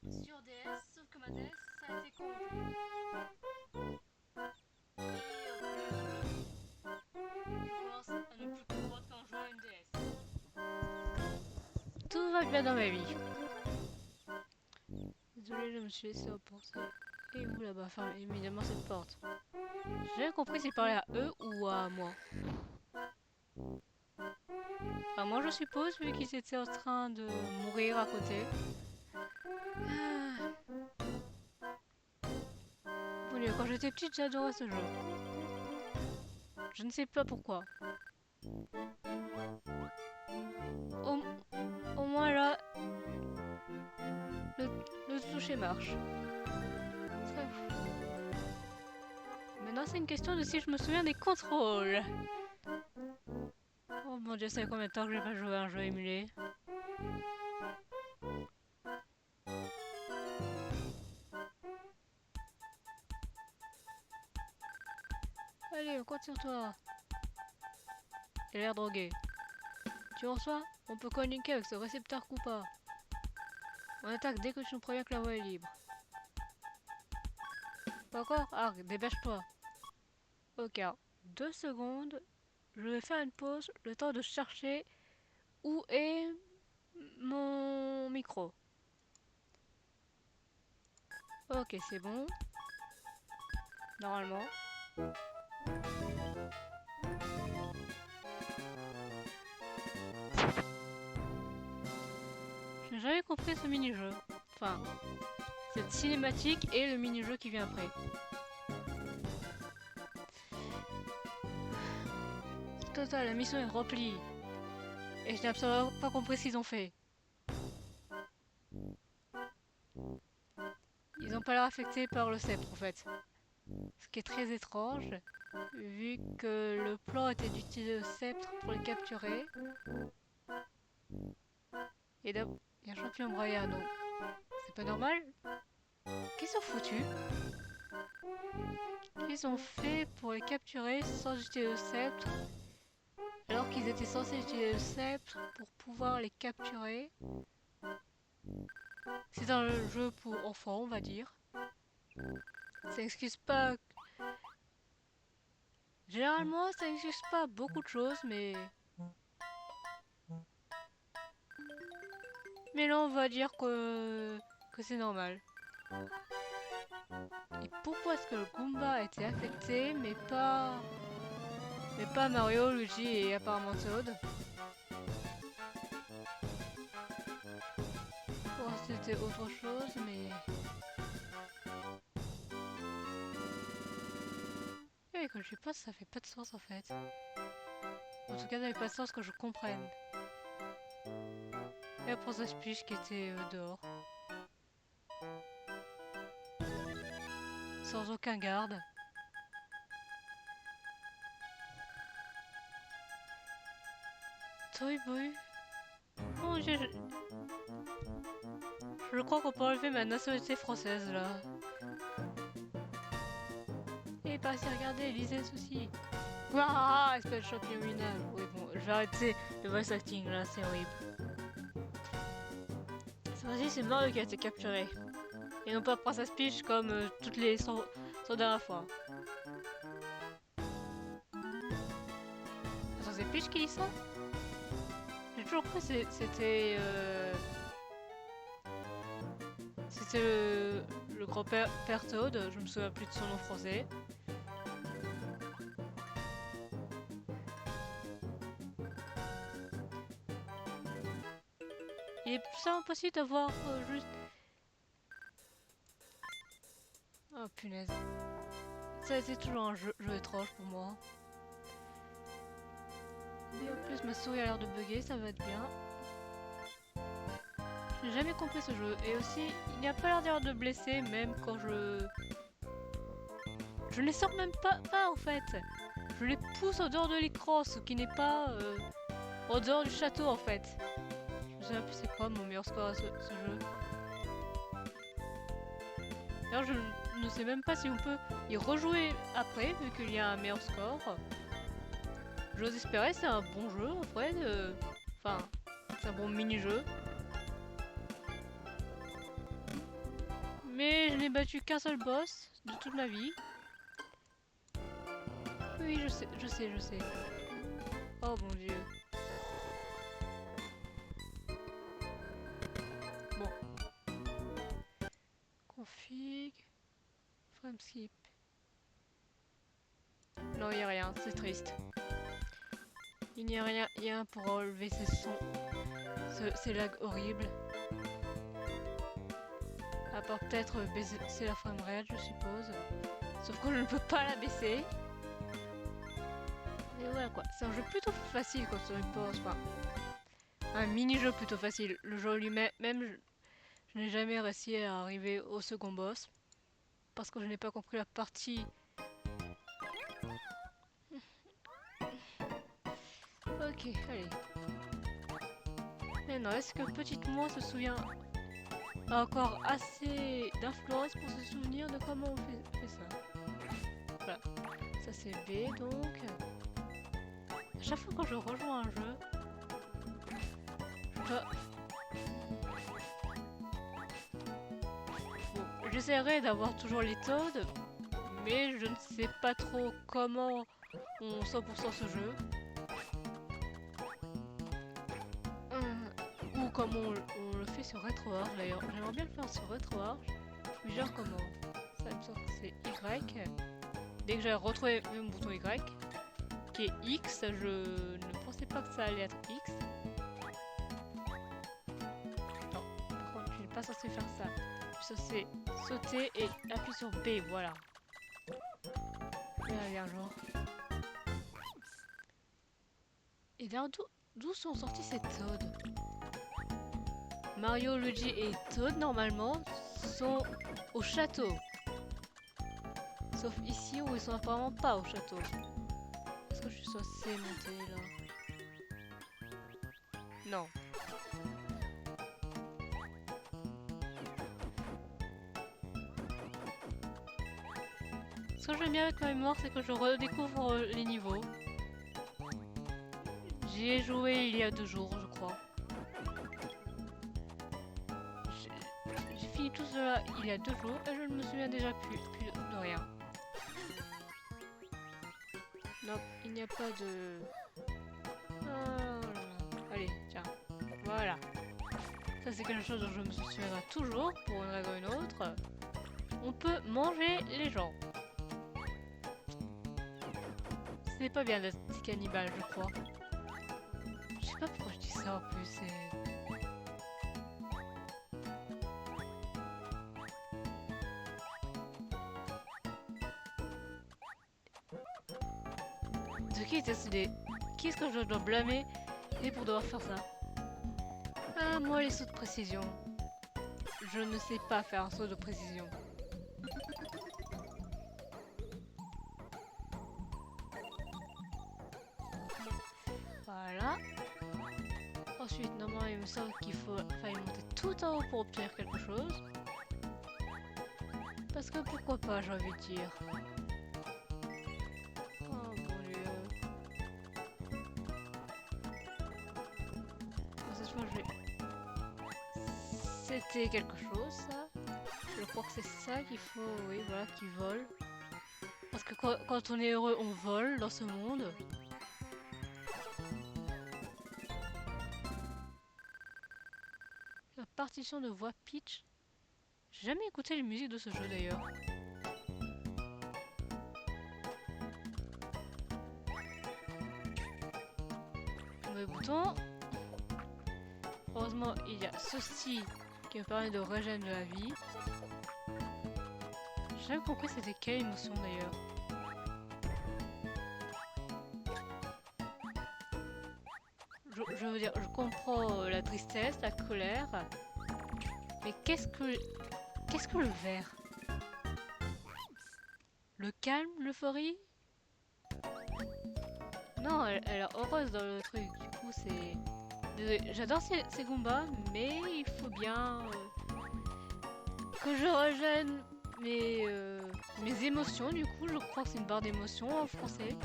Sur DS, sauf que ma DS, ça a été corrompu. Je commence à ne plus comprendre quand je joue à une DS. Tout va bien dans ma vie. Désolé, je me suis laissé emporter. Et vous là-bas, fermez évidemment cette porte. J'ai compris s'il parlait à eux ou à moi. À moi, je suppose, vu qu'ils étaient en train de mourir à côté. Bon, quand j'étais petite, j'adorais ce jeu. Je ne sais pas pourquoi. Au, au moins là, le toucher marche. Très fou. Maintenant, c'est une question de si je me souviens des contrôles. Oh mon dieu, ça fait combien de temps que j'ai pas joué à un jeu émulé? Allez, on compte sur toi. Il a l'air drogué. Tu reçois? On peut communiquer avec ce récepteur ou pas. On attaque dès que tu nous préviens que la voie est libre. Pas encore? Arc, dépêche-toi. Ok, alors, 2 secondes. Je vais faire une pause, le temps de chercher où est mon micro. Ok, c'est bon. Normalement. Je n'ai jamais compris ce mini-jeu. Enfin, cette cinématique et le mini-jeu qui vient après. Total, la mission est remplie. Et je n'ai absolument pas compris ce qu'ils ont fait. Ils n'ont pas l'air affectés par le sceptre en fait. Ce qui est très étrange, vu que le plan était d'utiliser le sceptre pour les capturer. Et là, il y a un champion broyard, donc c'est pas normal. Qu'est-ce qu'ils ont foutu? Qu'est-ce qu'ils ont fait pour les capturer sans utiliser le sceptre, alors qu'ils étaient censés utiliser le sceptre pour pouvoir les capturer? C'est un jeu pour enfants, on va dire. Ça n'excuse pas. Généralement, ça n'excuse pas beaucoup de choses, mais. Mais là, on va dire que c'est normal. Et pourquoi est-ce que le Goomba a été affecté, mais pas Mario, Luigi et apparemment Toad? Bon, c'était autre chose, mais. Et quand je pense, ça fait pas de sens en fait. En tout cas, ça n'avait pas de sens que je comprenne. Et la princesse Peach qui était dehors. Sans aucun garde. Toy Boy. Oh, je crois qu'on peut enlever ma nationalité française là. Et pas si regardez, lisez ceci. Waouh, espèce de champion minable. Oui, bon, je vais arrêter le voice acting là, c'est horrible. Cette fois-ci, c'est Mario qui a été capturé. Et non pas Princess Peach comme toutes les 100 dernières fois. Attends, c'est Peach qui dit ça? J'ai toujours cru que c'était. C'était le grand-père Toad, je me souviens plus de son nom français. Il est plus impossible d'avoir juste. Oh punaise. Ça a été toujours un jeu étrange pour moi. Et en plus, ma souris a l'air de bugger, ça va être bien. J'ai jamais compris ce jeu. Et aussi, il n'y a pas l'air d'y avoir de blessés, même quand je... Je ne les sors même pas en fait. Je les pousse en dehors de l'écran, ce qui n'est pas en dehors du château en fait. Je sais plus c'est quoi mon meilleur score à ce jeu. D'ailleurs, je ne sais même pas si on peut y rejouer après, vu qu'il y a un meilleur score. J'ose espérer, c'est un bon jeu en vrai. Enfin, c'est un bon mini-jeu. Mais je n'ai battu qu'un seul boss de toute ma vie. Oui, je sais. Oh mon dieu. Bon. Config. Frame skip. Non, il n'y a rien, c'est triste. Il n'y a rien pour enlever ces sons. Ces lags horribles. À part peut-être baisser la framerate, je suppose. Sauf que je ne peux pas la baisser. Et voilà quoi. C'est un jeu plutôt facile quand on y pense. Enfin, un mini-jeu plutôt facile. Le jeu lui-même, je n'ai jamais réussi à arriver au second boss. Parce que je n'ai pas compris la partie. Ok, allez. Maintenant, est-ce que petite moi se souvient a encore assez d'influence pour se souvenir de comment on fait ça? Voilà. Ça c'est B donc. À chaque fois quand je rejoins un jeu, je dois... Bon, j'essaierai d'avoir toujours les Toads, mais je ne sais pas trop comment on 100% ce jeu. Ou comment on le fait sur RetroArch d'ailleurs. J'aimerais bien le faire sur RetroArch, mais genre comment? Ça me semble que c'est Y. Dès que j'ai retrouvé mon bouton Y, qui est X, je ne pensais pas que ça allait être X. Non, par contre, je n'ai pas censé faire ça. Je suis censé sauter et appuyer sur B, voilà. Bien, genre. Et d'ailleurs, d'où sont sortis ces Toads? Mario, Luigi et Toad, normalement, sont au château. Sauf ici où ils sont apparemment pas au château. Est-ce que je suis censée monter là? Non. Ce que j'aime bien avec ma mémoire, c'est que je redécouvre les niveaux. J'y ai joué il y a 2 jours, je crois. J'ai fini tout cela il y a 2 jours et je ne me souviens déjà plus de rien. Non, il n'y a pas de... Oh, allez, tiens. Voilà. Ça c'est quelque chose dont je me souviendrai toujours, pour une raison ou une autre. On peut manger les gens. C'est pas bien d'être cannibale, je crois. Je sais pas pourquoi je dis ça en plus, c'est... De qui est décidé? Qui est-ce que je dois blâmer et pour devoir faire ça? Ah, moi les sauts de précision. Je ne sais pas faire un saut de précision. Voilà. Ensuite, normalement, il me semble qu'il fallait monter tout en haut pour obtenir quelque chose. Parce que pourquoi pas, j'ai envie de dire. Oh mon dieu. Cette fois, je vais... C'était quelque chose, ça. Je crois que c'est ça qu'il faut, oui, voilà, qui vole. Parce que quand on est heureux, on vole dans ce monde. La partition de voix Peach. J'ai jamais écouté les musiques de ce jeu d'ailleurs. Mauvais bouton. Heureusement, il y a ceci qui me permet de régénérer de la vie. J'ai jamais compris c'était quelle émotion d'ailleurs. Je veux dire, je comprends la tristesse, la colère, Mais qu'est-ce que le vert? Le calme, l'euphorie? Non, elle est heureuse dans le truc. Du coup, c'est... Désolé, j'adore ces combats, mais il faut bien que je régène mes émotions. Du coup, je crois que c'est une barre d'émotions en français.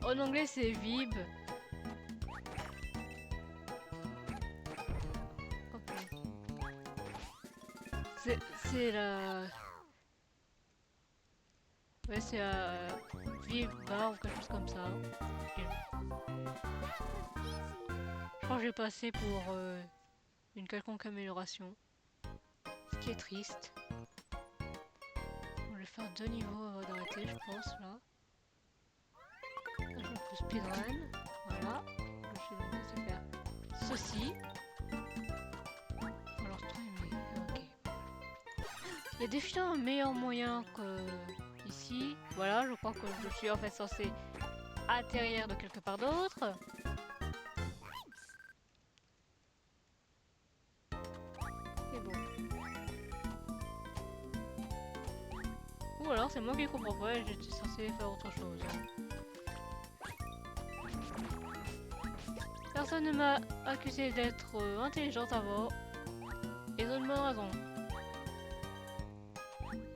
En anglais, c'est Vib. Ok. C'est la... Ouais, c'est la... Vib bar ou quelque chose comme ça. Ok. Je crois que j'ai passé pour une quelconque amélioration. Ce qui est triste. On va faire 2 niveaux avant d'arrêter, je pense, là. Là, je peux speedrun. Voilà. Je vais laisser faire ceci. Alors, toi, mais... Ok. Il y a définitivement un meilleur moyen que ici. Voilà, je crois que je suis en fait censé atterrir de quelque part d'autre. Et bon. Ou alors c'est moi qui comprends pas et j'étais censé faire autre chose. Personne ne m'a accusé d'être intelligente avant. Et ils ont une bonne raison.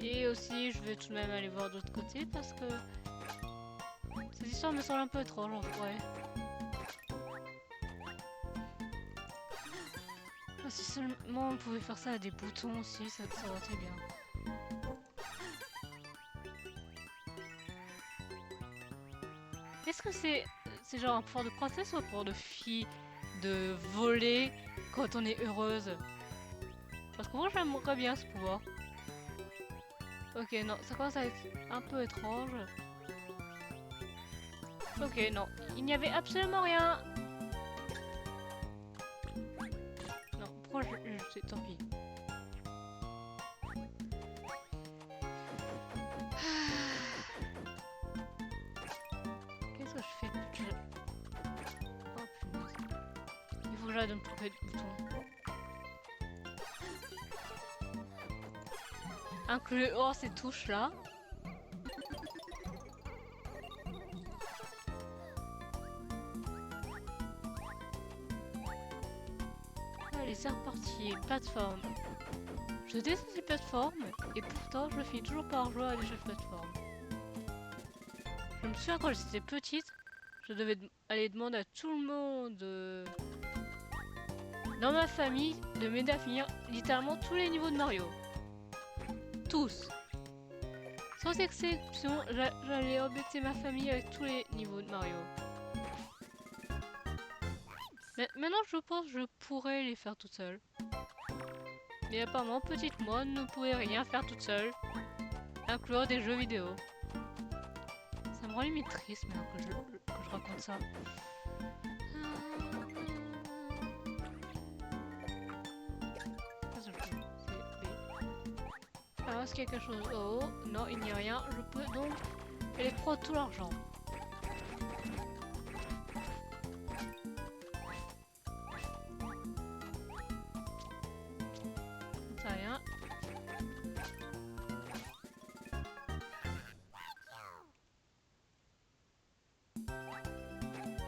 Et aussi, je vais tout de même aller voir d'autre côté parce que cette histoire me semble un peu étrange en vrai. Si seulement on pouvait faire ça à des boutons aussi, ça aurait été bien. Est-ce que c'est genre un pouvoir de princesse ou un pouvoir de fille de voler quand on est heureuse? Parce que moi j'aimerais bien ce pouvoir. Ok, non, ça commence à être un peu étrange. Ok, non, il n'y avait absolument rien. Non, pourquoi je tant pis. Qu'est-ce que je fais? Oh punaise. Il faut que j'aille de me trouver le bouton. Inclure ces touches là. Allez, c'est reparti. Plateforme. Je déteste les plateformes et pourtant je finis toujours par jouer à des jeux de plateforme. Je me souviens quand j'étais petite, je devais aller demander à tout le monde dans ma famille de m'aider à finir littéralement tous les niveaux de Mario. Tous. Sans exception, j'allais embêter ma famille avec tous les niveaux de Mario. Mais maintenant je pense que je pourrais les faire toute seule. Mais apparemment, petite moi ne pouvait rien faire toute seule, inclure des jeux vidéo. Ça me rend limite triste maintenant que je raconte ça. Qu'est-ce que je fais? C'est B. Alors, est-ce qu'il y a quelque chose? Oh, non, il n'y a rien. Je peux donc aller prendre tout l'argent. Ça rien.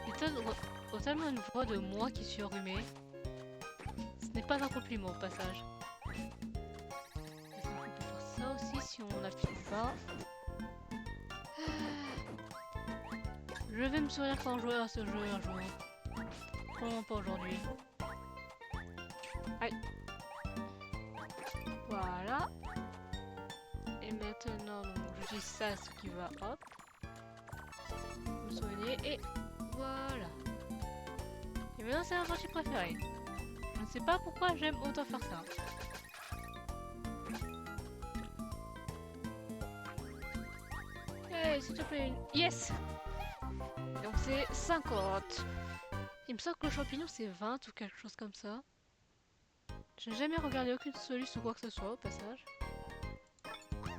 Il y a totalement une voix de moi qui suis enrhumée. Ce n'est pas un compliment au passage. Est-ce qu'on peut faire ça aussi si on appuie pas? Je vais me souvenir quand jouer à ce jeu un jour. Probablement pas aujourd'hui. Aïe. Voilà. Et maintenant, je dis ça, ce qui va, hop. Vous soignez et voilà. Et maintenant, c'est ma partie préférée. Je ne sais pas pourquoi j'aime autant faire ça. Hey, s'il te plaît, yes! Donc c'est 50. Il me semble que le champignon c'est 20 ou quelque chose comme ça. Je n'ai jamais regardé aucune solution ou quoi que ce soit au passage.